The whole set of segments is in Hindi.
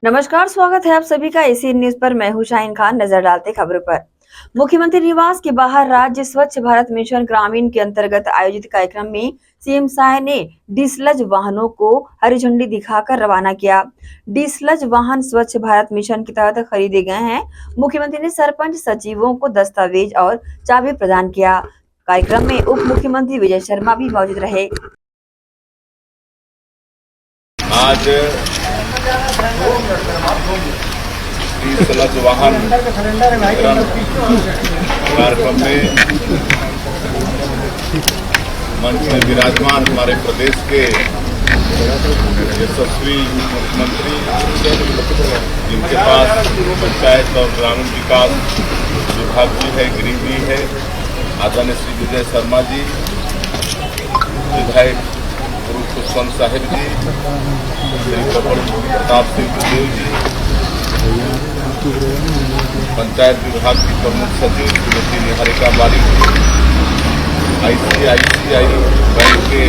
नमस्कार, स्वागत है आप सभी का एसी न्यूज पर। मैं हूं शाहीन खान। नजर डालते खबरों पर। मुख्यमंत्री निवास के बाहर राज्य स्वच्छ भारत मिशन ग्रामीण के अंतर्गत आयोजित कार्यक्रम में सीएम साय ने डीजल वाहनों को हरी झंडी दिखाकर रवाना किया। डीजल वाहन स्वच्छ भारत मिशन के तहत खरीदे गए हैं। मुख्यमंत्री ने सरपंच सचिवों को दस्तावेज और चाबी प्रदान किया। कार्यक्रम में उप मुख्यमंत्री विजय शर्मा भी मौजूद रहे। आज डीजल वाहन कार्यक्रम में मंच में विराजमान हमारे प्रदेश के यशस्वी मुख्यमंत्री, जिनके पास पंचायत और ग्रामीण विकास विभाग भी है, गृह भी है, आदरणीय श्री विजय शर्मा जी, विधायक पुष्पन साहिब जी, श्री प्रताप सिंह देव जी, पंचायत विभाग की प्रमुख सचिव श्रीमती निहारिका बारिक जी, आईसीआईसीआई बैंक के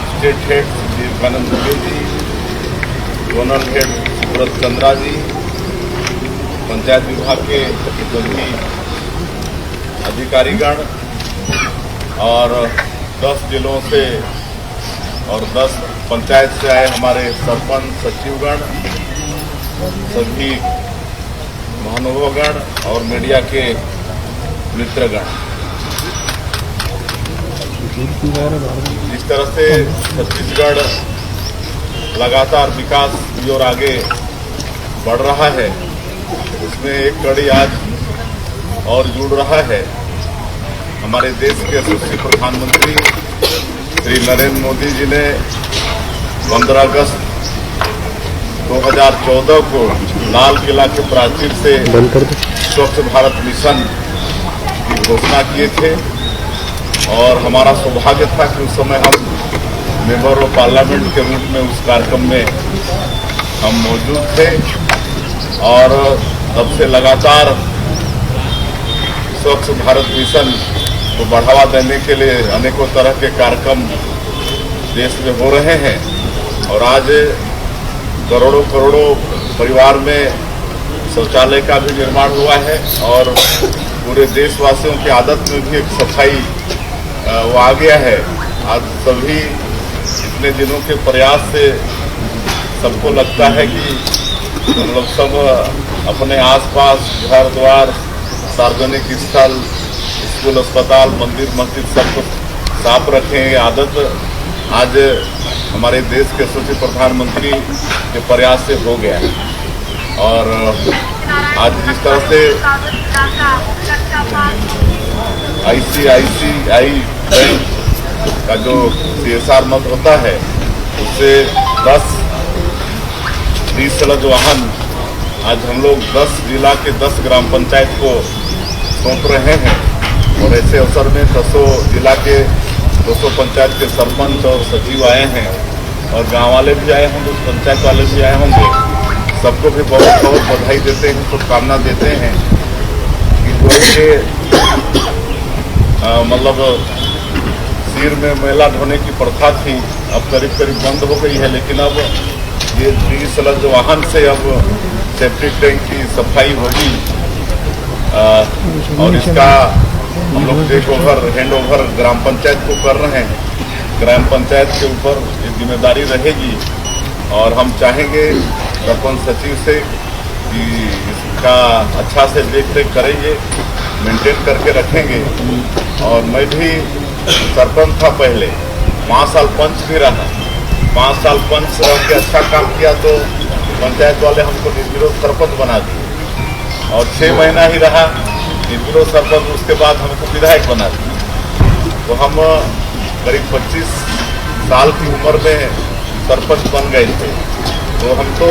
state head Vivekananda Dubey ji, zonal head सूरत चंद्रा जी, पंचायत विभाग के सभी अधिकारीगण और 10 जिलों से और 10 पंचायत से आए हमारे सरपंच सचिवगण, सभी महानुभावगण और मीडिया के मित्रगण। जिस तरह से छत्तीसगढ़ लगातार विकास की ओर आगे बढ़ रहा है, उसमें एक कड़ी आज और जुड़ रहा है। हमारे देश के यशस्वी प्रधानमंत्री श्री नरेंद्र मोदी जी ने 15 अगस्त 2014 को लाल किला के प्राचीर से स्वच्छ भारत मिशन की घोषणा किए थे और हमारा सौभाग्य था कि उस समय हम मेंबर ऑफ पार्लियामेंट के रूप में उस कार्यक्रम में हम मौजूद थे और तब से लगातार स्वच्छ भारत मिशन को बढ़ावा देने के लिए अनेकों तरह के कार्यक्रम देश में हो रहे हैं और आज करोड़ों करोड़ों परिवार में शौचालय का भी निर्माण हुआ है और पूरे देशवासियों की आदत में भी एक सफाई वो आ गया है। आज सभी इतने दिनों के प्रयास से सबको लगता है कि हम लोग सब अपने आसपास घर द्वार, सार्वजनिक स्थल, स्कूल, अस्पताल, मंदिर, मस्जिद सबको साफ रखें। ये आदत आज हमारे देश के यशस्वी प्रधानमंत्री के प्रयास से हो गया है और आज जिस तरह से आईसीआईसीआई बैंक का जो CSR मत होता है, उससे 10 डीजल वाहन आज हम लोग 10 जिला के 10 ग्राम पंचायत को सौंप रहे हैं और ऐसे अवसर में 10 जिला के 200 पंचायत के सरपंच और सचिव आए हैं और गांव वाले भी आए होंगे, पंचायत वाले भी आए होंगे। सबको भी बहुत बहुत बधाई देते हैं, शुभकामना देते हैं कि कोई के मतलब सिर में मैला ढोने की प्रथा थी, अब करीब करीब बंद हो गई है, लेकिन अब ये डीजल वाहन से अब सेफ्टी टैंक की सफाई होगी और इसका हम लोग टेक ओवर, हैंड ओवर ग्राम पंचायत को कर रहे हैं। ग्राम पंचायत के ऊपर ये जिम्मेदारी रहेगी और हम चाहेंगे सरपंच सचिव से कि इसका अच्छा से देख रेख करेंगे, मेंटेन करके रखेंगे। और मैं भी सरपंच था पहले, 5 साल पंच भी रहा, 5 साल पंच रह के अच्छा काम किया तो पंचायत वाले हमको निर्विरोध सरपंच बना दिए और 6 महीना ही रहा निर्विरोध सरपंच, उसके बाद हमको विधायक बना दिया। तो हम करीब 25 साल की उम्र में सरपंच बन गए थे, तो हम तो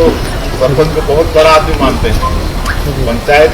सरपंच को बहुत बड़ा आदमी मानते हैं। पंचायत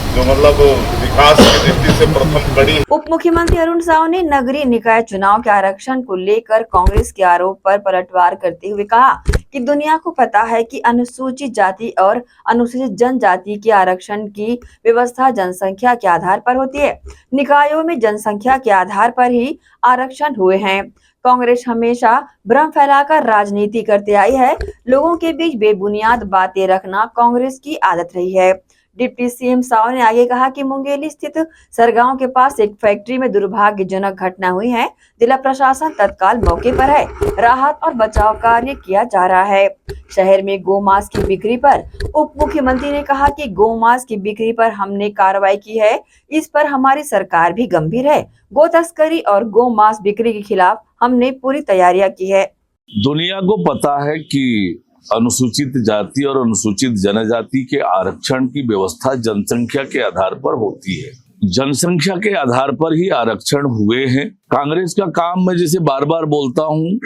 जो मतलब विकास की दृष्टि से प्रथम कड़ी। उप मुख्यमंत्री अरुण साव ने नगरीय निकाय चुनाव के आरक्षण को लेकर कांग्रेस के आरोप पर पलटवार करते हुए कहा कि दुनिया को पता है कि अनुसूचित जाति और अनुसूचित जनजाति के आरक्षण की व्यवस्था जनसंख्या के आधार पर होती है। निकायों में जनसंख्या के आधार पर ही आरक्षण हुए हैं। कांग्रेस हमेशा भ्रम फैलाकर राजनीति करते आई है। लोगों के बीच बेबुनियाद बातें रखना कांग्रेस की आदत रही है। डिप्टी सीएम साव ने आगे कहा कि मुंगेली स्थित सरगांव के पास एक फैक्ट्री में दुर्भाग्यजनक घटना हुई है। जिला प्रशासन तत्काल मौके पर है। राहत और बचाव कार्य किया जा रहा है। शहर में गोमांस की बिक्री पर उप मुख्यमंत्री ने कहा कि गोमांस की बिक्री पर हमने कार्रवाई की है। इस पर हमारी सरकार भी गंभीर है। गो तस्करी और गोमांस बिक्री के खिलाफ हमने पूरी तैयारियां की है। दुनिया को पता है कि अनुसूचित जाति और अनुसूचित जनजाति के आरक्षण की व्यवस्था जनसंख्या के आधार पर होती है। जनसंख्या के आधार पर ही आरक्षण हुए हैं। कांग्रेस का काम, मैं जैसे बार बार बोलता हूँ,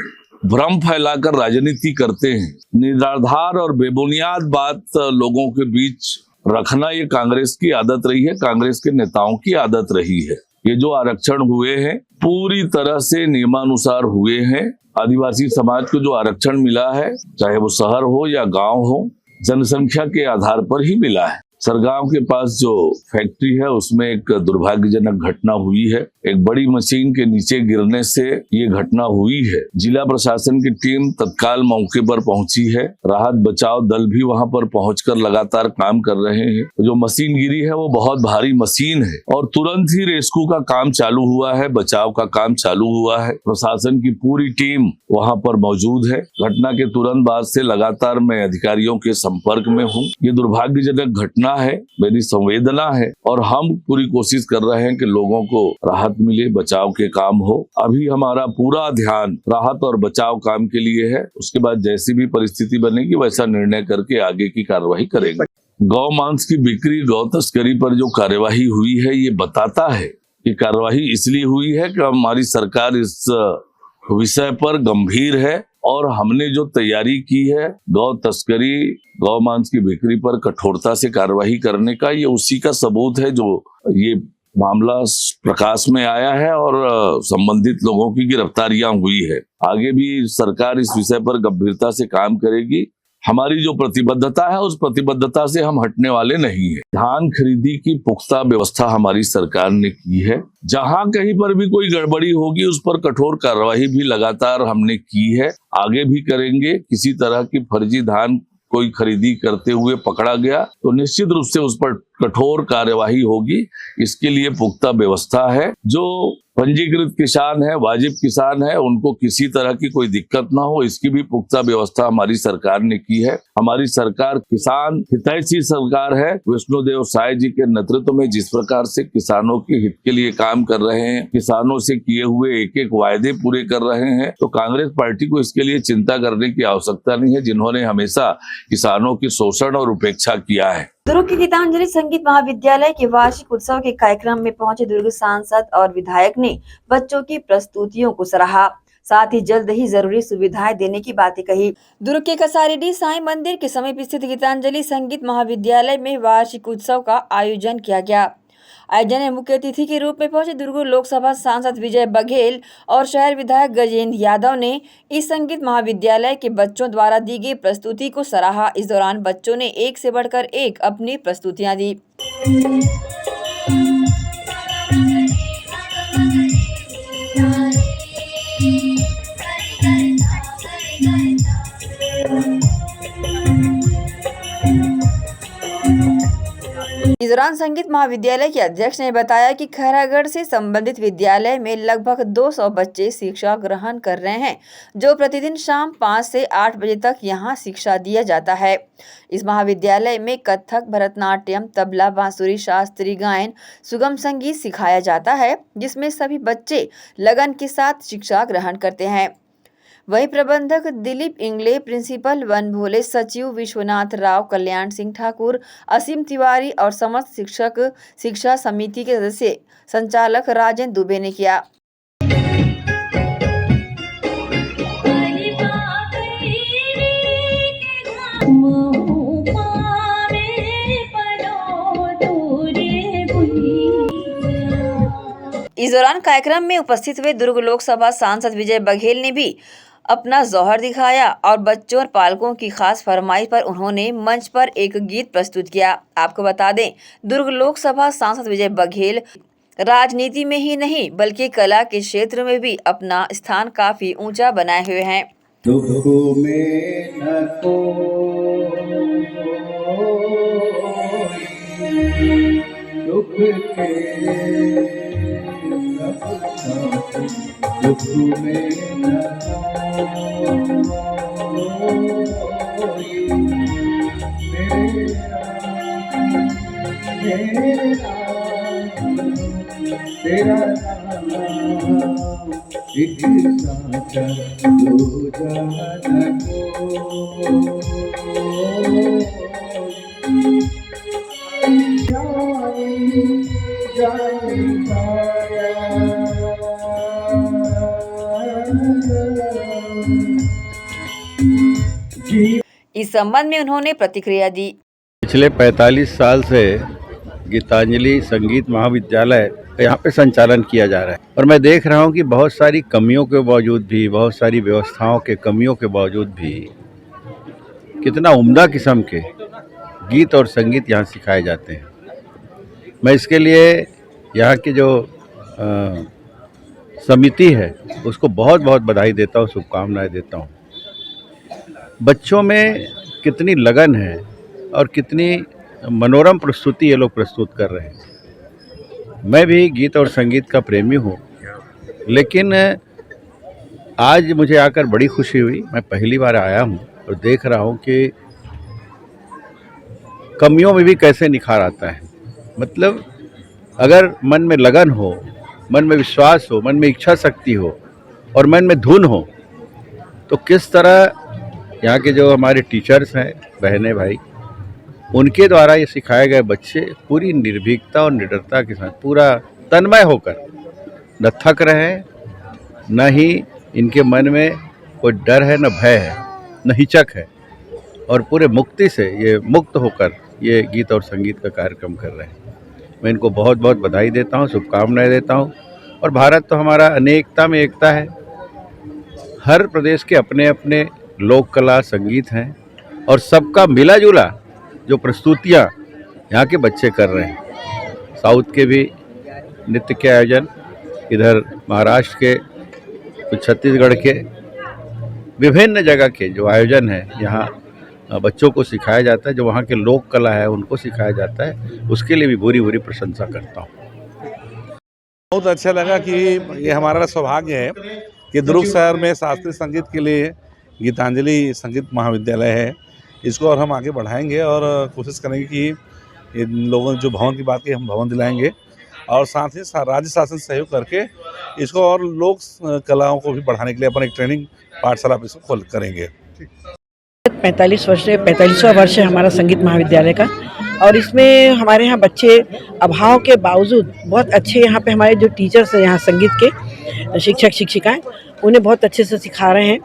भ्रम फैलाकर राजनीति करते हैं। निराधार और बेबुनियाद बात लोगों के बीच रखना ये कांग्रेस की आदत रही है, कांग्रेस के नेताओं की आदत रही है। ये जो आरक्षण हुए हैं पूरी तरह से नियमानुसार हुए हैं। आदिवासी समाज को जो आरक्षण मिला है, चाहे वो शहर हो या गांव हो, जनसंख्या के आधार पर ही मिला है। सरगांव के पास जो फैक्ट्री है उसमें एक दुर्भाग्यजनक घटना हुई है। एक बड़ी मशीन के नीचे गिरने से ये घटना हुई है। जिला प्रशासन की टीम तत्काल मौके पर पहुंची है। राहत बचाव दल भी वहां पर पहुंचकर लगातार काम कर रहे हैं। जो मशीन गिरी है वो बहुत भारी मशीन है और तुरंत ही रेस्क्यू का काम चालू हुआ है, बचाव का काम चालू हुआ है। प्रशासन की पूरी टीम वहां पर मौजूद है। घटना के तुरंत बाद से लगातार मैं अधिकारियों के संपर्क में हूँ। ये दुर्भाग्यजनक घटना है, मेरी संवेदना है और हम पूरी कोशिश कर रहे हैं कि लोगों को राहत मिले, बचाव के काम हो। अभी हमारा पूरा ध्यान राहत और बचाव काम के लिए है। उसके बाद जैसी भी परिस्थिति बनेगी वैसा निर्णय करके आगे की कार्यवाही करेंगे। गौ मांस की बिक्री, गौ तस्करी पर जो कार्यवाही हुई है ये बताता है कि कार्यवाही इसलिए हुई है कि हमारी सरकार इस विषय पर गंभीर है और हमने जो तैयारी की है गौ तस्करी, गौ मांस की बिक्री पर कठोरता से कार्रवाई करने का, ये उसी का सबूत है जो ये मामला प्रकाश में आया है और संबंधित लोगों की गिरफ्तारियां हुई है। आगे भी सरकार इस विषय पर गंभीरता से काम करेगी। हमारी जो प्रतिबद्धता है उस प्रतिबद्धता से हम हटने वाले नहीं है। धान खरीदी की पुख्ता व्यवस्था हमारी सरकार ने की है। जहां कहीं पर भी कोई गड़बड़ी होगी उस पर कठोर कार्रवाई भी लगातार हमने की है, आगे भी करेंगे। किसी तरह की फर्जी धान कोई खरीदी करते हुए पकड़ा गया तो निश्चित रूप से उस पर कठोर कार्यवाही होगी। इसके लिए पुख्ता व्यवस्था है। जो पंजीकृत किसान है, वाजिब किसान है, उनको किसी तरह की कोई दिक्कत ना हो, इसकी भी पुख्ता व्यवस्था हमारी सरकार ने की है। हमारी सरकार किसान हितैषी सरकार है। विष्णुदेव साय जी के नेतृत्व में जिस प्रकार से किसानों के हित के लिए काम कर रहे हैं, किसानों से किए हुए एक एक वायदे पूरे कर रहे हैं, तो कांग्रेस पार्टी को इसके लिए चिंता करने की आवश्यकता नहीं है, जिन्होंने हमेशा किसानों की शोषण और उपेक्षा किया है। दुर्ग के गीतांजलि संगीत महाविद्यालय के वार्षिक उत्सव के कार्यक्रम में पहुंचे दुर्ग सांसद और विधायक ने बच्चों की प्रस्तुतियों को सराहा, साथ ही जल्द ही जरूरी सुविधाएं देने की बातें कही। दुर्ग के कसारीडीह साईं मंदिर के समीप स्थित गीतांजलि संगीत महाविद्यालय में वार्षिक उत्सव का आयोजन किया गया। आयोजन में मुख्य अतिथि के रूप में पहुंचे दुर्ग लोकसभा सांसद विजय बघेल और शहर विधायक गजेंद्र यादव ने इस संगीत महाविद्यालय के बच्चों द्वारा दी गई प्रस्तुति को सराहा। इस दौरान बच्चों ने एक से बढ़कर एक अपनी प्रस्तुतियां दी। इस दौरान संगीत महाविद्यालय के अध्यक्ष ने बताया कि खैरागढ़ से संबंधित विद्यालय में लगभग 200 बच्चे शिक्षा ग्रहण कर रहे हैं, जो प्रतिदिन शाम 5 से 8 बजे तक यहां शिक्षा दिया जाता है। इस महाविद्यालय में कथक, भरतनाट्यम, तबला, बांसुरी, शास्त्रीय गायन, सुगम संगीत सिखाया जाता है, जिसमें सभी बच्चे लगन के साथ शिक्षा ग्रहण करते हैं। वहीं प्रबंधक दिलीप इंगले, प्रिंसिपल वन भोले, सचिव विश्वनाथ राव, कल्याण सिंह ठाकुर, असीम तिवारी और समस्त शिक्षक शिक्षा समिति के सदस्य संचालक राजेंद्र दुबे ने किया। इस दौरान कार्यक्रम में उपस्थित हुए दुर्ग लोकसभा सांसद विजय बघेल ने भी अपना जौहर दिखाया और बच्चों और पालकों की खास फरमाइश पर उन्होंने मंच पर एक गीत प्रस्तुत किया। आपको बता दें, दुर्ग लोकसभा सांसद विजय बघेल राजनीति में ही नहीं बल्कि कला के क्षेत्र में भी अपना स्थान काफी ऊंचा बनाए हुए हैं। दुख में न कोई दुख के न कोई, दुख में न कोई तेरा नाम एक साथ दो जान इस संबंध में उन्होंने प्रतिक्रिया दी। पिछले 45 साल से गीतांजलि संगीत महाविद्यालय यहाँ पे संचालन किया जा रहा है और मैं देख रहा हूँ कि बहुत सारी कमियों के बावजूद भी, बहुत सारी व्यवस्थाओं के कमियों के बावजूद भी कितना उम्दा किस्म के गीत और संगीत यहाँ सिखाए जाते हैं। मैं इसके लिए यहाँ की जो समिति है उसको बहुत बहुत बधाई देता हूँ, शुभकामनाएं देता हूँ। बच्चों में कितनी लगन है और कितनी मनोरम प्रस्तुति ये लोग प्रस्तुत कर रहे हैं। मैं भी गीत और संगीत का प्रेमी हूँ, लेकिन आज मुझे आकर बड़ी खुशी हुई। मैं पहली बार आया हूँ और देख रहा हूँ कि कमियों में भी कैसे निखार आता है। मतलब अगर मन में लगन हो, मन में विश्वास हो, मन में इच्छा शक्ति हो और मन में धुन हो, तो किस तरह यहाँ के जो हमारे टीचर्स हैं, बहनें भाई, उनके द्वारा ये सिखाए गए बच्चे पूरी निर्भीकता और निडरता के साथ पूरा तन्मय होकर न थक रहे हैं, न ही इनके मन में कोई डर है, न भय है, न हिचक है, और पूरे मुक्ति से ये मुक्त होकर ये गीत और संगीत का कार्यक्रम कर रहे हैं। मैं इनको बहुत बहुत बधाई देता हूँ, शुभकामनाएं देता हूँ। और भारत तो हमारा अनेकता में एकता है। हर प्रदेश के अपने अपने लोक कला संगीत हैं और सबका मिला जुला जो प्रस्तुतियाँ यहाँ के बच्चे कर रहे हैं। साउथ के भी नृत्य के आयोजन, इधर महाराष्ट्र के, कुछ छत्तीसगढ़ के, विभिन्न जगह के जो आयोजन है यहाँ बच्चों को सिखाया जाता है। जो वहाँ के लोक कला है उनको सिखाया जाता है, उसके लिए भी भूरी भूरी प्रशंसा करता हूँ। बहुत अच्छा लगा कि ये हमारा सौभाग्य है कि दुर्ग शहर में शास्त्रीय संगीत के लिए गीतांजलि संगीत महाविद्यालय है। इसको और हम आगे बढ़ाएंगे और कोशिश करेंगे कि इन लोगों ने जो भवन की बात की, हम भवन दिलाएंगे और साथ ही राज्य शासन सहयोग करके इसको और लोक कलाओं को भी बढ़ाने के लिए अपन एक ट्रेनिंग पाठशाला इसको खोल करेंगे। 45वां वर्ष है हमारा संगीत महाविद्यालय का, और इसमें हमारे यहाँ बच्चे अभाव के बावजूद बहुत अच्छे, यहाँ पे हमारे जो टीचर्स हैं, यहाँ संगीत के शिक्षक शिक्षिकाएं, उन्हें बहुत अच्छे से सिखा रहे हैं।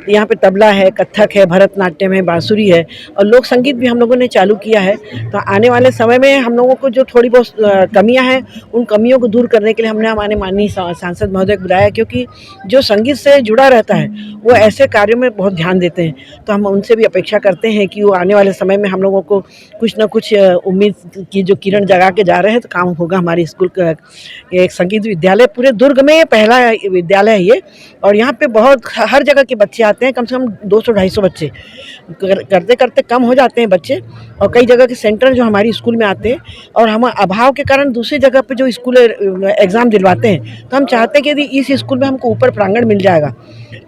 यहाँ पे तबला है, कथक है, भरतनाट्यम है, बांसुरी है और लोक संगीत भी हम लोगों ने चालू किया है। तो आने वाले समय में हम लोगों को जो थोड़ी बहुत कमियां हैं, उन कमियों को दूर करने के लिए हमने हमारे माननीय सांसद महोदय को बुलाया, क्योंकि जो संगीत से जुड़ा रहता है वो ऐसे कार्यों में बहुत ध्यान देते हैं। तो हम उनसे भी अपेक्षा करते हैं कि वो आने वाले समय में हम लोगों को कुछ न कुछ उम्मीद की जो किरण जगा के जा रहे हैं, तो काम होगा। हमारे स्कूल का एक संगीत विद्यालय पूरे दुर्ग में पहला विद्यालय है ये, और यहाँ पे बहुत हर जगह के बच्चे आते हैं। कम से कम 200-250 बच्चे करते करते कम हो जाते हैं बच्चे, और कई जगह के सेंटर जो हमारी स्कूल में आते हैं, और हम अभाव के कारण दूसरी जगह पे जो स्कूल एग्ज़ाम दिलवाते हैं, तो हम चाहते हैं कि यदि इस स्कूल में हमको ऊपर प्रांगण मिल जाएगा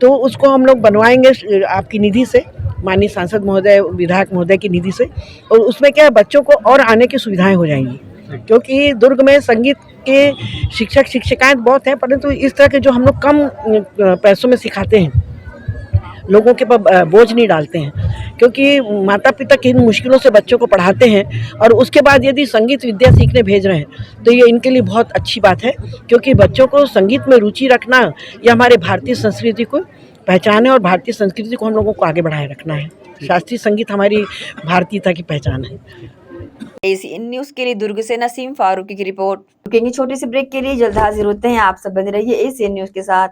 तो उसको हम लोग बनवाएंगे आपकी निधि से, माननीय सांसद महोदय, विधायक महोदय की निधि से, और उसमें क्या है, बच्चों को और आने की सुविधाएँ हो जाएंगी। क्योंकि दुर्ग में संगीत के शिक्षक शिक्षिकाएं बहुत हैं, परंतु इस तरह के जो हम लोग कम पैसों में सिखाते हैं, लोगों के पर बोझ नहीं डालते हैं, क्योंकि माता पिता किन मुश्किलों से बच्चों को पढ़ाते हैं, और उसके बाद यदि संगीत विद्या सीखने भेज रहे हैं तो ये इनके लिए बहुत अच्छी बात है। क्योंकि बच्चों को संगीत में रुचि रखना, ये हमारे भारतीय संस्कृति को पहचान है, और भारतीय संस्कृति को हम लोगों को आगे बढ़ाए रखना है। शास्त्रीय संगीत हमारी भारतीयता की पहचान है। एसीएन न्यूज के लिए दुर्ग से नसीम फारूकी की रिपोर्ट। रुकेंगे छोटे से ब्रेक के लिए, जल्द हाजिर होते हैं। आप सब बने रहिए एसीएन न्यूज के साथ।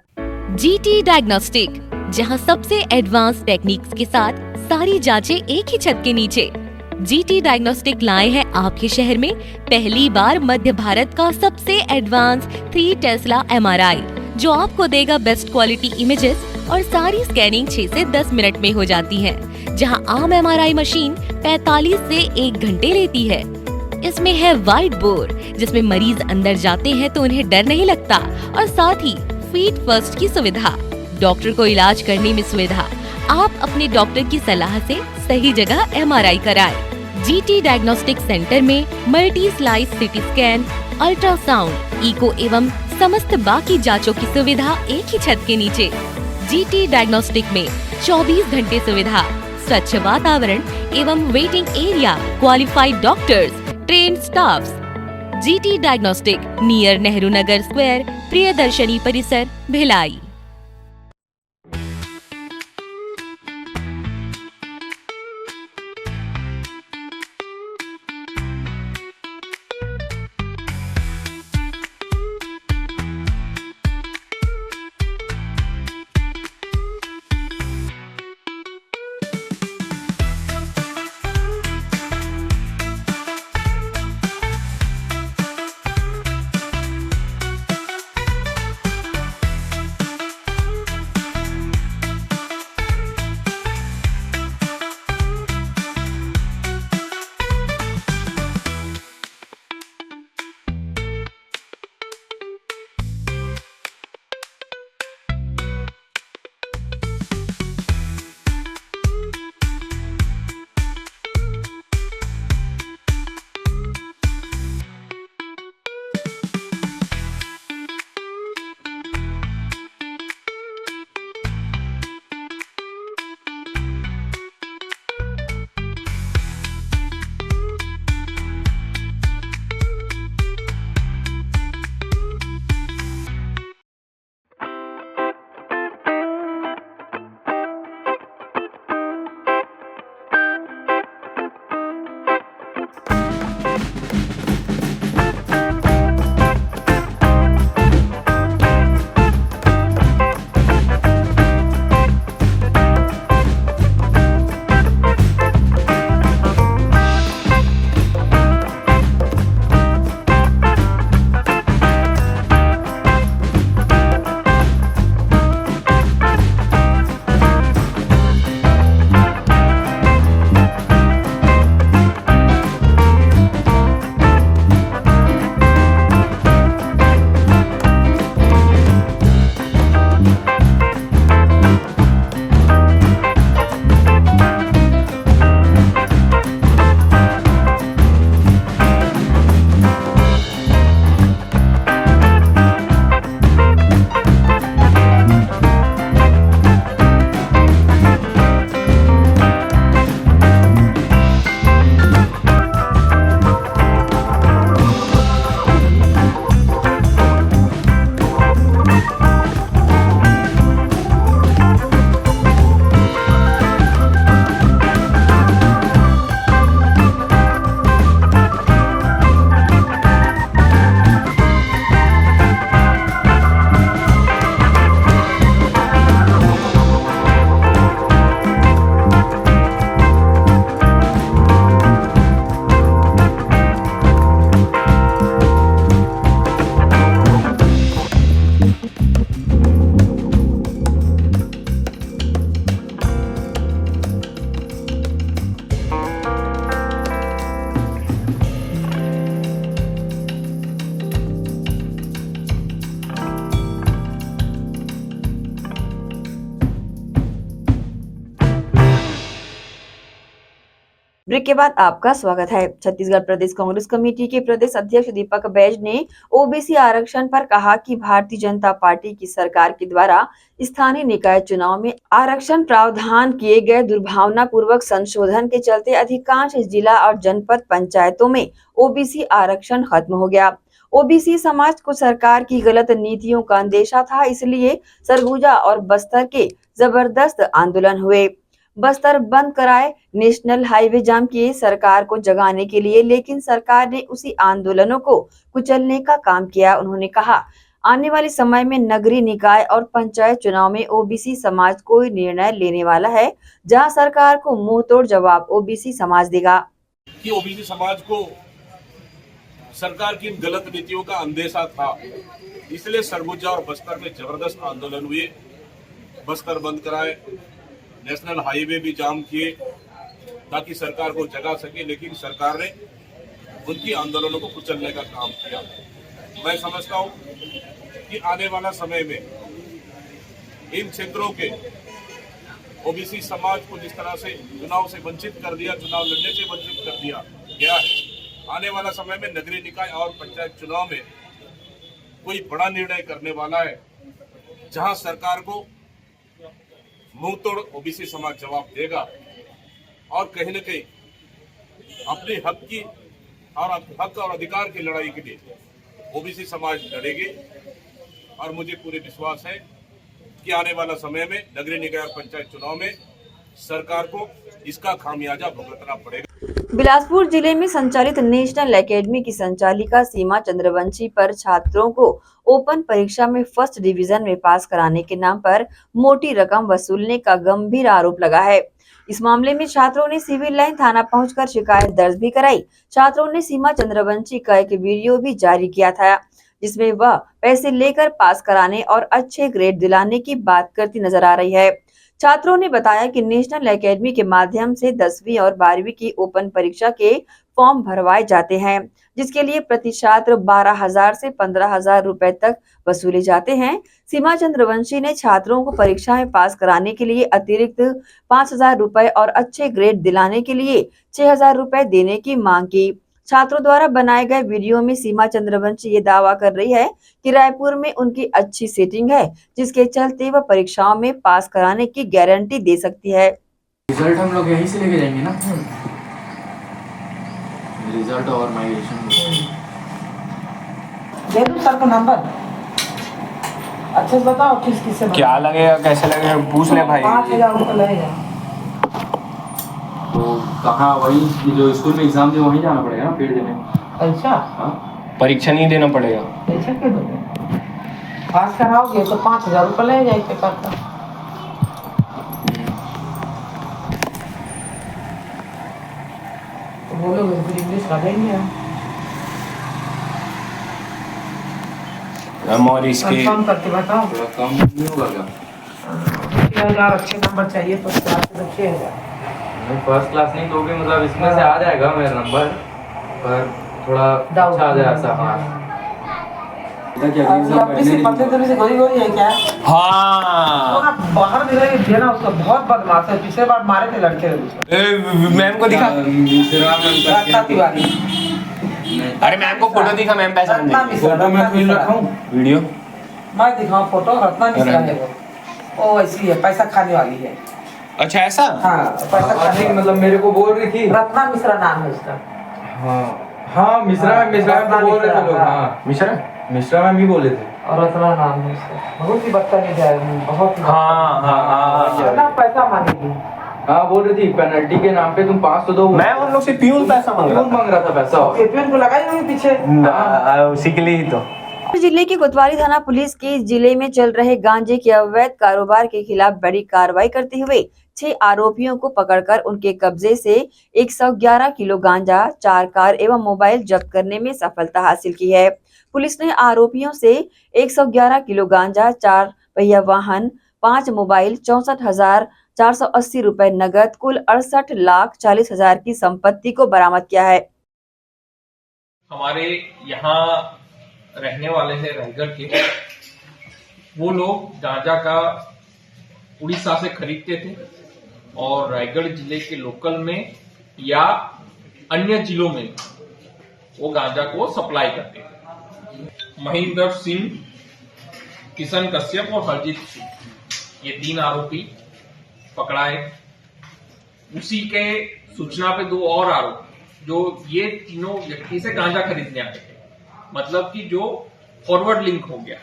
जीटी डायग्नोस्टिक, जहां सबसे एडवांस टेक्निक्स के साथ सारी जांचें एक ही छत के नीचे। जीटी डायग्नोस्टिक लाए हैं आपके शहर में पहली बार मध्य भारत का सबसे एडवांस 3 टेस्ला एमआरआई, जो आपको देगा बेस्ट क्वालिटी इमेजेस और सारी स्कैनिंग 6 से 10 मिनट में हो जाती है, जहां आम एमआरआई मशीन 45 से 1 घंटे लेती है। इसमें है वाइट बोर्ड, जिसमें मरीज अंदर जाते हैं तो उन्हें डर नहीं लगता, और साथ ही फीट फर्स्ट की सुविधा, डॉक्टर को इलाज करने में सुविधा। आप अपने डॉक्टर की सलाह से सही जगह एमआरआई कराएं। जीटी डायग्नोस्टिक सेंटर में multi slice CT scan, ultrasound, echo एवं समस्त बाकी जांचों की सुविधा एक ही छत के नीचे। जीटी डायग्नोस्टिक में 24 घंटे सुविधा, स्वच्छ वातावरण एवं waiting area, qualified doctors, trained staffs. GT diagnostic, near Nehru Nagar square, Priyadarshini परिसर, भिलाई। ब्रेक के बाद आपका स्वागत है। छत्तीसगढ़ प्रदेश कांग्रेस कमेटी के प्रदेश अध्यक्ष दीपक बैज ने ओबीसी आरक्षण पर कहा कि भारतीय जनता पार्टी की सरकार के द्वारा स्थानीय निकाय चुनाव में आरक्षण प्रावधान किए गए दुर्भावनापूर्वक संशोधन के चलते अधिकांश जिला और जनपद पंचायतों में ओबीसी आरक्षण खत्म हो गया। ओबीसी समाज को सरकार की गलत नीतियों का अंदेशा था, इसलिए सरगुजा और बस्तर के जबरदस्त आंदोलन हुए। बस्तर बंद कराए, नेशनल हाईवे जाम किए सरकार को जगाने के लिए, लेकिन सरकार ने उसी आंदोलनों को कुचलने का काम किया। उन्होंने कहा, आने वाले समय में नगरीय निकाय और पंचायत चुनाव में ओबीसी समाज कोई निर्णय लेने वाला है, जहां सरकार को मुंह तोड़ जवाब ओबीसी समाज देगा। कि ओबीसी समाज को सरकार की इन गलत नीतियों का अंदेशा था, इसलिए सरगुजा और बस्तर में जबरदस्त आंदोलन हुए। बस्तर बंद कराए, नेशनल हाईवे भी जाम किए ताकि सरकार को जगा सके, लेकिन सरकार ने उनकी आंदोलनों को कुचलने का काम किया। मैं समझता हूं कि आने वाला समय में इन क्षेत्रों के ओबीसी समाज को जिस तरह से चुनाव से वंचित कर दिया, चुनाव लड़ने से वंचित कर दिया गया है, आने वाला समय में नगरीय निकाय और पंचायत चुनाव में कोई बड़ा निर्णय करने वाला है, जहां सरकार को मुंह तोड़ ओबीसी समाज जवाब देगा और कहीं न कहीं अपने हक और अधिकार की लड़ाई के लिए ओबीसी समाज लड़ेगी। और मुझे पूरे विश्वास है कि आने वाला समय में नगरीय निकाय और पंचायत चुनाव में सरकार को इसका खामियाजा भुगतना पड़ेगा। बिलासपुर जिले में संचालित नेशनल एकेडमी की संचालिका सीमा चंद्रवंशी पर छात्रों को ओपन परीक्षा में फर्स्ट डिवीजन में पास कराने के नाम पर मोटी रकम वसूलने का गंभीर आरोप लगा है। इस मामले में छात्रों ने सिविल लाइन थाना पहुंचकर शिकायत दर्ज भी कराई। छात्रों ने सीमा चंद्रवंशी का एक वीडियो भी जारी किया था, जिसमें वह पैसे लेकर पास कराने और अच्छे ग्रेड दिलाने की बात करती नजर आ रही है। छात्रों ने बताया कि नेशनल एकेडमी के माध्यम से 10वीं और 12वीं की ओपन परीक्षा के फॉर्म भरवाए जाते हैं, जिसके लिए प्रति छात्र 12,000 से 15,000 रुपए तक वसूले जाते हैं। सीमा चंद्रवंशी ने छात्रों को परीक्षा में पास कराने के लिए अतिरिक्त 5,000 रुपए और अच्छे ग्रेड दिलाने के लिए 6,000 रुपए देने की मांग की। छात्रों द्वारा बनाए गए वीडियो में सीमा चंद्रवंशी ये दावा कर रही है कि रायपुर में उनकी अच्छी सेटिंग है, जिसके चलते वह परीक्षाओं में पास कराने की गारंटी दे सकती है। रिजल्ट हम लोग यहीं से लेके जाएंगे ना, रिजल्ट और माइग्रेशन दे दूं सर को नंबर, अच्छे से बताओ किससे क्या लगेगा, कैसे लगेगा, पूछ ले भाई। 5,000 रुपये लगेगा। तो कहाँ, वही जो स्कूल में एग्जाम दे वहीं जाना पड़ेगा ना, पेड़ देने। अच्छा, हाँ, परीक्षा नहीं देना पड़ेगा। परीक्षा क्यों दोगे? पास कराओगे तो 5,000 रुपये ले जाए पेपर का। तो बोलोगे फिर इंग्लिश का देंगे हम, और इसके कम करके बताओ। थोड़ा कम नहीं होगा क्या? 6,000 अच्छे नंबर चाहिए तो 6,000। फर्स्ट क्लास नहीं तो भी मतलब इसमें से आ जाएगा मेरा नंबर, पर थोड़ा अच्छा आ जाए ऐसा। हाँ, गोरी है क्या? हाँ, बाहर देना उसका बहुत बदमाश है, पिछले बार मारे थे लड़के। मैम को दिखा, अरे मैम को फोटो दिखा, मैम पहचान गई। फोटो मैं खोल रखा हूँ, वीडियो मैं दिखाऊं फोटो। रत्ना मिश्रा है वो ऐसी है, पैसा खाने वाली है। अच्छा ऐसा? हाँ, पैसा खाने, मतलब मेरे को बोल रही थी। रत्ना मिश्रा नाम है उसका। हाँ मिश्रा बोल रहे थे लोग। हाँ मिश्रा मैम ही बोले थे। और रत्ना नाम है उसका। बहुत ही बदतमीज है, बहुत। हाँ पैसा मांगेगी। हाँ बोल रही थी पेनल्टी के नाम पे तुम 500 दो। मैं उन लोग से प्यून पैसा मांग रहा था पैसा। प्यून को लगाई होगी पीछे, उसी के लिए ही तो। जिले की कोतवाली थाना पुलिस की जिले में चल रहे गांजे के अवैध कारोबार के खिलाफ बड़ी कार्रवाई करते हुए 6 आरोपियों को पकड़कर उनके कब्जे से 111 किलो गांजा, 4 कार एवं मोबाइल जब्त करने में सफलता हासिल की है। पुलिस ने आरोपियों से 111 किलो गांजा, 4 पहिया वाहन, 5 मोबाइल, 64,480 रुपए नगद, कुल 68,40,000 की संपत्ति को बरामद किया है। हमारे यहाँ रहने वाले हैं रायगढ़ के, वो लोग गांजा का उड़ीसा से खरीदते थे और रायगढ़ जिले के लोकल में या अन्य जिलों में वो गांजा को सप्लाई करते थे। महेंद्र सिंह, किशन कश्यप और हरजीत सिंह, ये 3 आरोपी पकड़ाए। उसी के सूचना पे 2 और आरोपी जो ये तीनों व्यक्ति से गांजा खरीदने आए थे, मतलब कि जो फॉरवर्ड लिंक हो गया।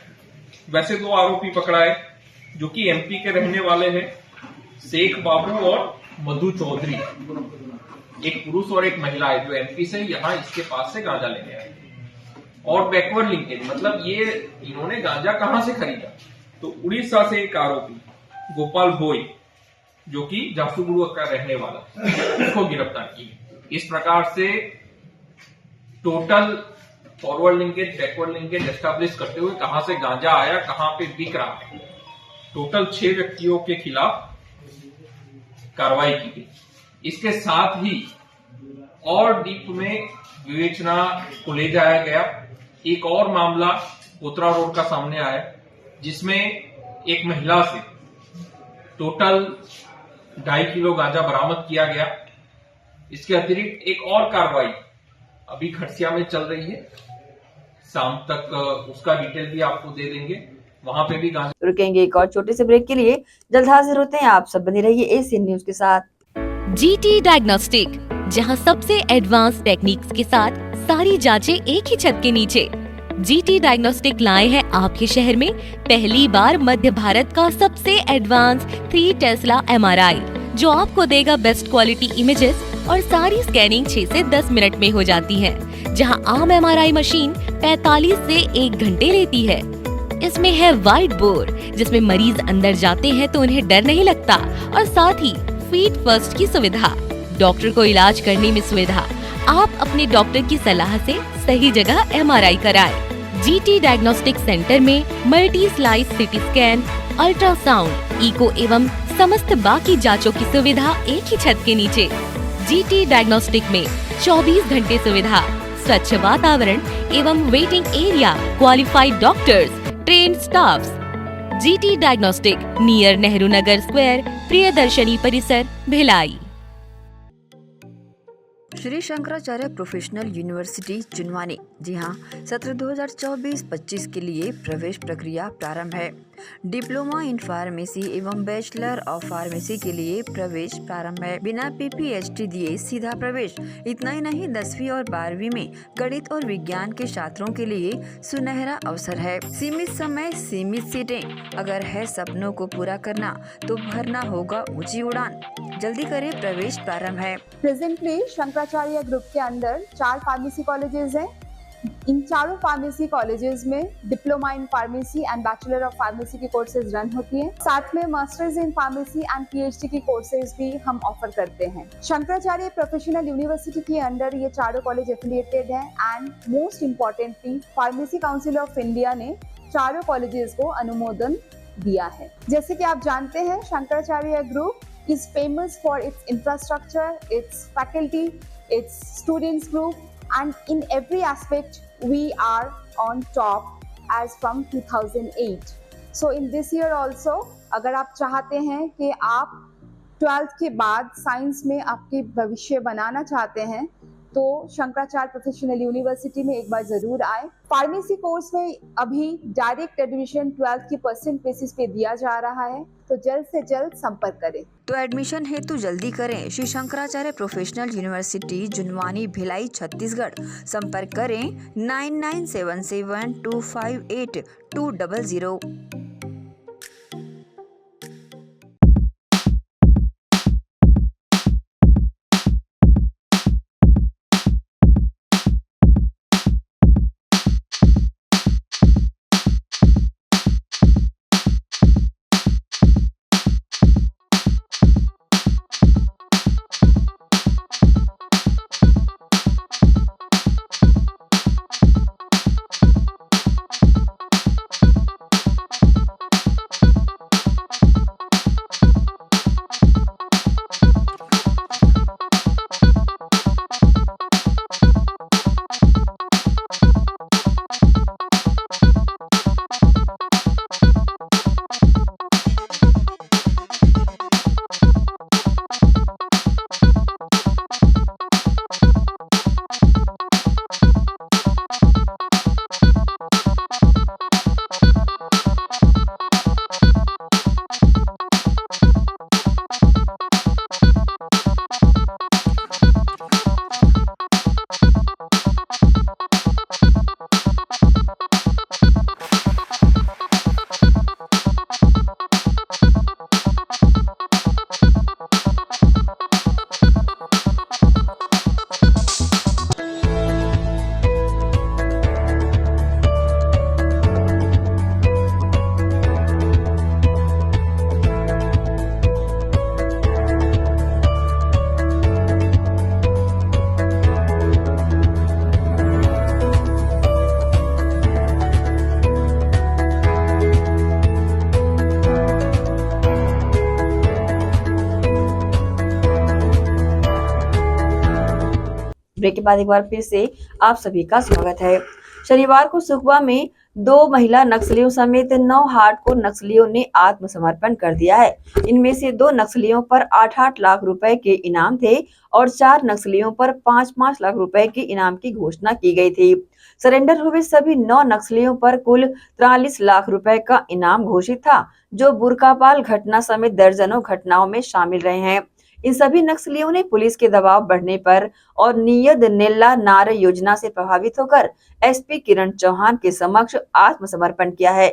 वैसे 2 आरोपी पकड़ाए जो कि एमपी के रहने वाले हैं, शेख बाबू और मधु चौधरी। एक पुरुष और एक महिला है जो एमपी से यहाँ इसके पास से गांजा लेने आए। और बैकवर्ड लिंकेज, मतलब ये इन्होंने गांजा कहां से खरीदा, तो उड़ीसा से एक आरोपी गोपाल भोई जो कि जाफुगुड़ का रहने वाला, उसको गिरफ्तार किया। इस प्रकार से total forward linkage backward linkage establish करते हुए कहां से गांजा आया, कहां पे बिक रहा है, टोटल 6 व्यक्तियों के खिलाफ कार्रवाई की गई। इसके साथ ही और डीप में विवेचना को ले जाया गया। एक और मामला कोतरा रोड का सामने आया जिसमें एक महिला से टोटल 2.5 किलो गांजा बरामद किया गया। इसके अतिरिक्त एक और कार्रवाई अभी खरसिया में चल रही है, शाम तक उसका डिटेल भी आपको दे देंगे। वहां पे भी गांजा। रुकेंगे एक और छोटे से ब्रेक के लिए, जल्द हाजिर होते हैं। आप सब बने रहिए एसीएन न्यूज के साथ। जीटी डायग्नोस्टिक, जहां सबसे एडवांस टेक्निक्स के साथ सारी जांचें एक ही छत के नीचे। जीटी डायग्नोस्टिक लाए हैं आपके शहर में पहली बार मध्य भारत का सबसे एडवांस 3 टेस्ला एमआरआई, जो आपको देगा बेस्ट क्वालिटी इमेजेस और सारी स्कैनिंग 6 से 10 मिनट में हो जाती है, जहां आम एमआरआई मशीन 45 से 1 घंटे लेती है। इसमें है वाइट बोर्ड, जिसमें मरीज अंदर जाते हैं तो उन्हें डर नहीं लगता, और साथ ही फीट फर्स्ट की सुविधा, डॉक्टर को इलाज करने में सुविधा। आप अपने डॉक्टर की सलाह से सही जगह एमआरआई कराएं। जीटी डायग्नोस्टिक सेंटर में multi slice CT scan, ultrasound, echo एवं समस्त बाकी जांचों की सुविधा एक ही छत के नीचे। जीटी डायग्नोस्टिक में 24 घंटे सुविधा, स्वच्छ वातावरण एवं waiting area, qualified doctors, trained staffs. GT diagnostic, near Nehru Nagar square, Priyadarshini परिसर, भिलाई। श्री शंकराचार्य प्रोफेशनल यूनिवर्सिटी जुनवानी, जी हाँ, सत्र 2024-25 के लिए प्रवेश प्रक्रिया प्रारंभ है। डिप्लोमा इन फार्मेसी एवं बैचलर ऑफ फार्मेसी के लिए प्रवेश प्रारंभ है। बिना PPHD दिए सीधा प्रवेश। इतना ही नहीं, 10वीं और 12वीं में गणित और विज्ञान के छात्रों के लिए सुनहरा अवसर है। सीमित समय, सीमित सीटें। अगर है सपनों को पूरा करना तो भरना होगा ऊंची उड़ान। जल्दी करें, प्रवेश प्रारंभ है। प्रेजेंटली शंकराचार्य ग्रुप के अंदर 4 फार्मेसी कॉलेजेस हैं। इन चारों फार्मेसी कॉलेजेस में diploma in pharmacy and bachelor of pharmacy की कोर्सेज रन होती हैं। साथ में masters in pharmacy and PhD की कोर्सेज भी हम ऑफर करते हैं। शंकराचार्य प्रोफेशनल यूनिवर्सिटी के अंदर ये चारों कॉलेज एफिलिएटेड हैं and most importantly pharmacy council of India ने चारों कॉलेजेस को अनुमोदन दिया है। जैसे कि आप जानते हैं, Shankaracharya group is famous for its infrastructure, its faculty, its students group, and in every aspect we are on top as from 2008. So in this year also, अगर आप चाहते हैं कि आप 12th के बाद साइंस में आपके भविष्य बनाना चाहते हैं तो शंकराचार्य प्रोफेशनल यूनिवर्सिटी में एक बार जरूर आए। फार्मेसी कोर्स में अभी डायरेक्ट एडमिशन 12th की % बेसिस पे दिया जा रहा है, तो जल्द से जल्द संपर्क करें। तो एडमिशन हेतु जल्दी करें। Shri Shankaracharya professional university Junwani, Bhilai, Chhattisgarh. संपर्क करें 9977258200। ब्रेक के बाद एक बार फिर से आप सभी का स्वागत है। शनिवार को सुकमा में 2 महिला नक्सलियों समेत 9 हार्डकोर नक्सलियों ने आत्मसमर्पण कर दिया है। इनमें से 2 नक्सलियों पर 8-8 लाख रुपए के इनाम थे और 4 नक्सलियों पर 5-5 लाख रुपए के इनाम की घोषणा की गई थी। सरेंडर हुए सभी 9 नक्सलियों पर कुल 43 लाख रुपए का इनाम घोषित था, जो बुरकापाल घटना समेत दर्जनों घटनाओं में शामिल रहे हैं। इन सभी नक्सलियों ने पुलिस के दबाव बढ़ने पर और नियत नेल्ला नारे योजना से प्रभावित होकर एसपी किरण चौहान के समक्ष आत्मसमर्पण किया है।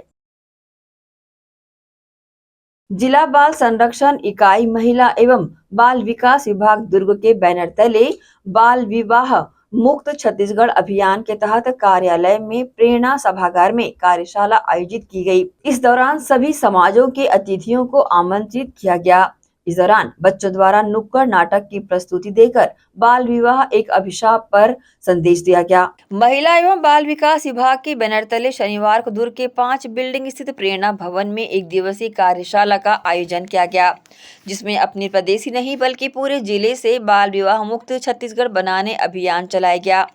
जिला बाल संरक्षण इकाई महिला एवं बाल विकास विभाग दुर्ग के बैनर तले बाल विवाह मुक्त छत्तीसगढ़ अभियान के तहत कार्यालय में प्रेरणा सभागार में कार्यशाला आयोजित की गई। इस दौरान सभी समाजों के अतिथियों को आमंत्रित किया गया। इस दौरान बच्चों द्वारा नुक्कड़ नाटक की प्रस्तुति देकर बाल विवाह एक अभिशाप पर संदेश दिया गया। महिला एवं बाल विकास विभाग के बैनर तले शनिवार को दुर्ग के 5 बिल्डिंग स्थित प्रेरणा भवन में एक दिवसीय कार्यशाला का आयोजन किया गया, जिसमें अपने प्रदेश ही नहीं बल्कि पूरे जिले से बाल विवाह मुक्त छत्तीसगढ़ बनाने अभियान चलाया गया।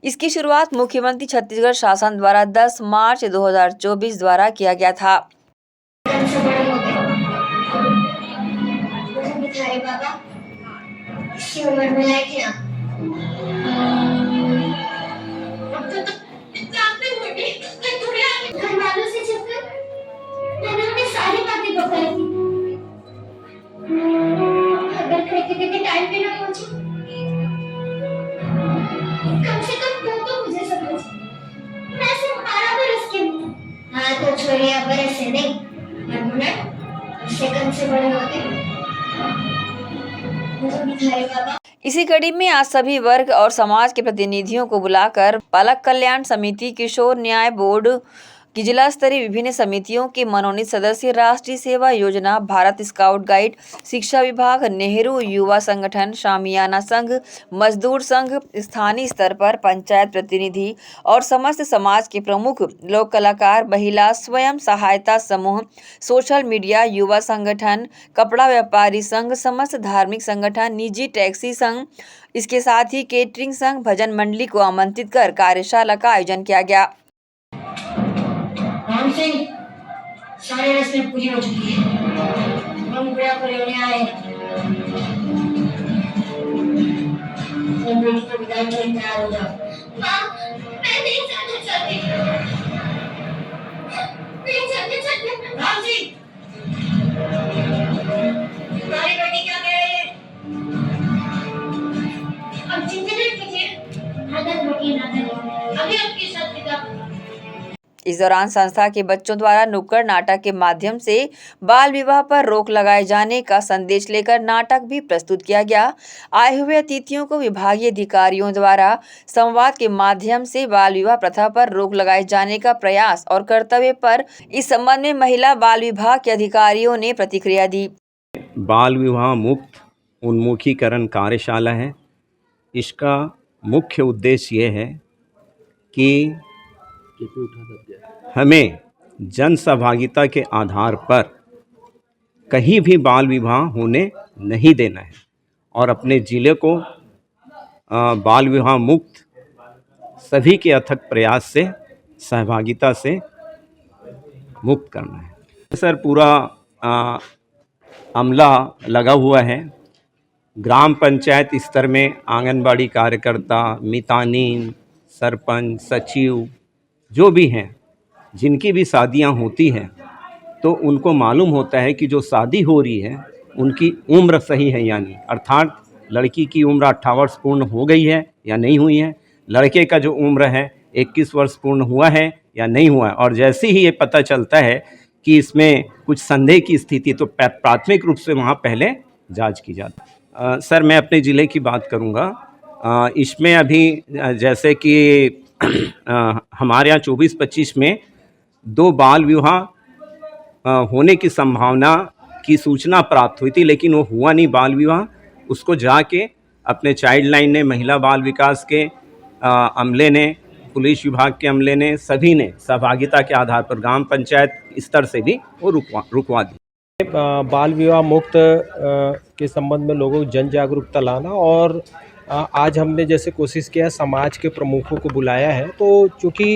इसकी शुरुआत मुख्यमंत्री छत्तीसगढ़ शासन द्वारा 10 मार्च 2024 द्वारा किया गया था। बाबा इसी उम्र में लाए थे घर वालों से छुपकर मैंने उन्हें सारी बातें बताई थी। अगर खरीदने टाइम पे ना पहुंचे कम से कम तो मुझे समझ मैं सिर्फ 12 बरस की हूँ। हाँ तो छोड़िए बरस से नहीं उससे कम से बड़े होते। इसी कड़ी में आज सभी वर्ग और समाज के प्रतिनिधियों को बुलाकर बालक कल्याण समिति, किशोर न्याय बोर्ड की जिला स्तरीय विभिन्न समितियों के मनोनीत सदस्य, राष्ट्रीय सेवा योजना, भारत स्काउट गाइड, शिक्षा विभाग, नेहरू युवा संगठन, शामियाना संघ, मजदूर संघ, स्थानीय स्तर पर पंचायत प्रतिनिधि और समस्त समाज के प्रमुख, लोक कलाकार, महिला स्वयं सहायता समूह, सोशल मीडिया, युवा संगठन, कपड़ा व्यापारी संघ, समस्त धार्मिक संगठन, निजी टैक्सी संघ, इसके साथ ही केटरिंग संघ, भजन मंडली को आमंत्रित कर कार्यशाला का आयोजन किया गया। राम सिंह सारे रस्में पूरी हो चुकी है। हम बुरा पर लेने आए बेटी को विदाई के लिए तैयार हो जाओ। माँ मैं नहीं जाना चाहती। राम सिंह तुम्हारी बेटी क्या कह रही है? अब चिंता नहीं कीजिए, आदत बेटी नादत अभी आपके साथ पिता। इस दौरान संस्था के बच्चों द्वारा नुक्कड़ नाटक के माध्यम से बाल विवाह पर रोक लगाए जाने का संदेश लेकर नाटक भी प्रस्तुत किया गया। आए हुए अतिथियों को विभागीय अधिकारियों द्वारा संवाद के माध्यम से बाल विवाह प्रथा पर रोक लगाए जाने का प्रयास और कर्तव्य पर इस संबंध में महिला बाल विभाग के अधिकारियों ने प्रतिक्रिया दी। बाल विवाह मुक्त उन्मुखीकरण कार्यशाला है। इसका मुख्य उद्देश्य ये है कि हमें जन सहभागिता के आधार पर कहीं भी बाल विवाह होने नहीं देना है और अपने ज़िले को बाल विवाह मुक्त सभी के अथक प्रयास से सहभागिता से मुक्त करना है। सर पूरा अमला लगा हुआ है। ग्राम पंचायत स्तर में आंगनबाड़ी कार्यकर्ता, मितानिन, सरपंच, सचिव जो भी हैं, जिनकी भी शादियां होती हैं तो उनको मालूम होता है कि जो शादी हो रही है उनकी उम्र सही है या नहीं, अर्थात लड़की की उम्र 18 वर्ष पूर्ण हो गई है या नहीं हुई है, लड़के का जो उम्र है 21 वर्ष पूर्ण हुआ है या नहीं हुआ है। और जैसे ही ये पता चलता है कि इसमें कुछ संदेह की स्थिति तो प्राथमिक रूप से वहाँ पहले जांच की जाती है। सर मैं अपने ज़िले की बात करूँगा। इसमें अभी जैसे कि हमारे यहाँ 24-25 में 2 बाल विवाह होने की संभावना की सूचना प्राप्त हुई थी, लेकिन वो हुआ नहीं बाल विवाह। उसको जाके अपने चाइल्ड लाइन ने, महिला बाल विकास के अमले ने, पुलिस विभाग के अमले ने, सभी ने सहभागिता के आधार पर ग्राम पंचायत स्तर से भी वो रुकवा दी। बाल विवाह मुक्त के संबंध में लोगों को जन जागरूकता लाना और आज हमने जैसे कोशिश किया समाज के प्रमुखों को बुलाया है, तो चूँकि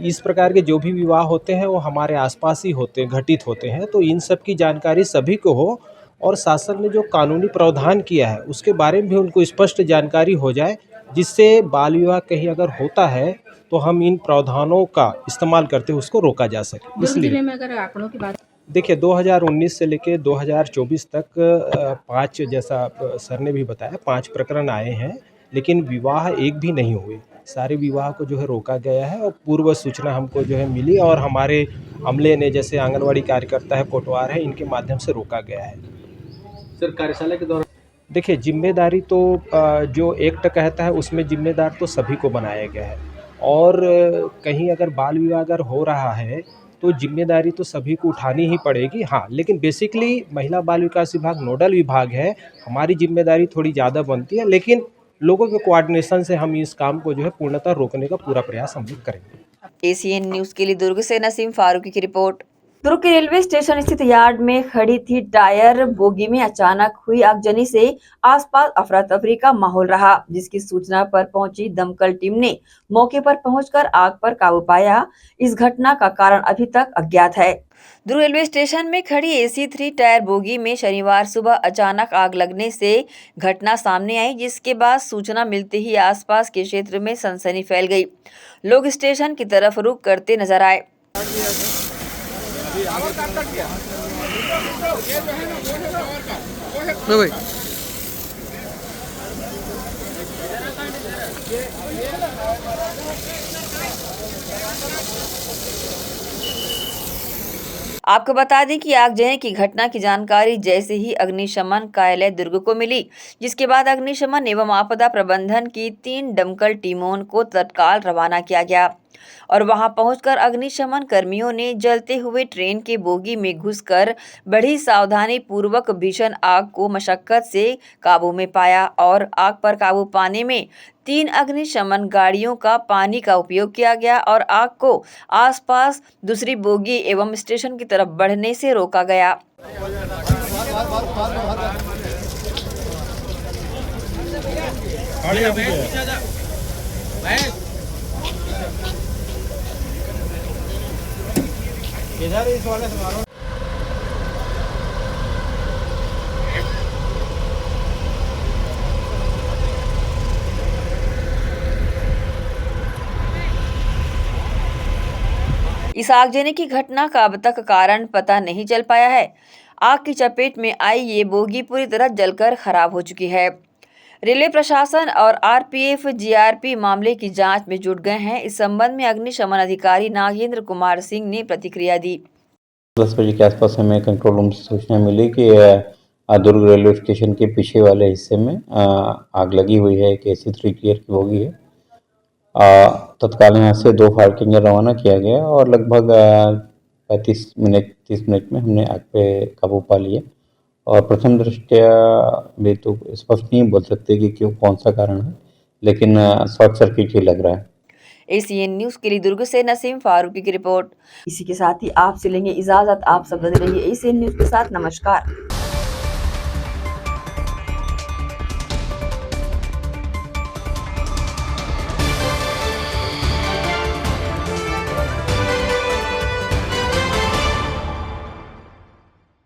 इस प्रकार के जो भी विवाह होते हैं वो हमारे आसपास ही होते हैं, घटित होते हैं, तो इन सब की जानकारी सभी को हो और शासन ने जो कानूनी प्रावधान किया है उसके बारे में भी उनको स्पष्ट जानकारी हो जाए, जिससे बाल विवाह कहीं अगर होता है तो हम इन प्रावधानों का इस्तेमाल करते हुए उसको रोका जा सके। इसलिए में अगर आंकड़ों की बात देखिए 2019 से लेके 2024 तक 5 जैसा सर ने भी बताया 5 प्रकरण आए हैं, लेकिन विवाह एक भी नहीं हुए। सारे विवाह को जो है रोका गया है और पूर्व सूचना हमको जो है मिली और हमारे अमले ने जैसे आंगनवाड़ी कार्यकर्ता है, कोटवार है, इनके माध्यम से रोका गया है। सर कार्यशाला के दौरान देखिए जिम्मेदारी तो जो एक्ट कहता है उसमें जिम्मेदार तो सभी को बनाया गया है और कहीं अगर बाल विवाह अगर हो रहा है तो जिम्मेदारी तो सभी को उठानी ही पड़ेगी। हाँ, लेकिन बेसिकली महिला बाल विकास विभाग नोडल विभाग है, हमारी जिम्मेदारी थोड़ी ज़्यादा बनती है, लेकिन लोगों के कोऑर्डिनेशन से हम इस काम को जो है पूर्णतः रोकने का पूरा प्रयास हम लोग करेंगे। एसीएन न्यूज के लिए दुर्ग से नसीम फारूकी की रिपोर्ट। दुर्ग के रेलवे स्टेशन स्थित यार्ड में खड़ी थी टायर बोगी में अचानक हुई आगजनी से आसपास अफरा तफरी का माहौल रहा, जिसकी सूचना पर पहुंची दमकल टीम ने मौके पर पहुंचकर आग पर काबू पाया। इस घटना का कारण अभी तक अज्ञात है। दुर्ग रेलवे स्टेशन में खड़ी AC3 टायर बोगी में शनिवार सुबह अचानक आग लगने से घटना सामने आई, जिसके बाद सूचना मिलते ही आसपास के क्षेत्र में सनसनी फैल गई। लोग स्टेशन की तरफ रुख करते नजर आए। आपको बता दें कि आगजनी की घटना की जानकारी जैसे ही अग्निशमन कार्यालय दुर्ग को मिली, जिसके बाद अग्निशमन एवं आपदा प्रबंधन की 3 दमकल टीमों को तत्काल रवाना किया गया और वहां पहुंचकर अग्निशमन कर्मियों ने जलते हुए ट्रेन के बोगी में घुसकर बड़ी सावधानी पूर्वक भीषण आग को मशक्कत से काबू में पाया और आग पर काबू पाने में 3 अग्निशमन गाड़ियों का पानी का उपयोग किया गया और आग को आसपास दूसरी बोगी एवं स्टेशन की तरफ बढ़ने से रोका गया। इस आगजनी की घटना का अब तक कारण पता नहीं चल पाया है। आग की चपेट में आई ये बोगी पूरी तरह जलकर खराब हो चुकी है। रेलवे प्रशासन और RPF GRP मामले की जांच में जुट गए हैं। इस संबंध में अग्निशमन अधिकारी नागेंद्र कुमार सिंह ने प्रतिक्रिया दी। 10 बजे के आसपास हमें कंट्रोल रूम से सूचना मिली कि दुर्ग रेलवे स्टेशन के पीछे वाले हिस्से में आग लगी हुई है। एक AC3 टियर की बोगी है। तत्काल यहाँ से 2 फायर इंजन रवाना किया गया और लगभग 30 मिनट में हमने आग पे काबू पा लिया और प्रथम दृष्टया भी तो स्पष्ट नहीं बोल सकते कि क्यों कौन सा कारण है, लेकिन शॉर्ट सर्किट ही लग रहा है। ACN न्यूज के लिए दुर्ग से नसीम फारूकी की रिपोर्ट। इसी के साथ ही आपसे लेंगे इजाजत। आप सब बने रहिए ACN न्यूज के साथ। नमस्कार।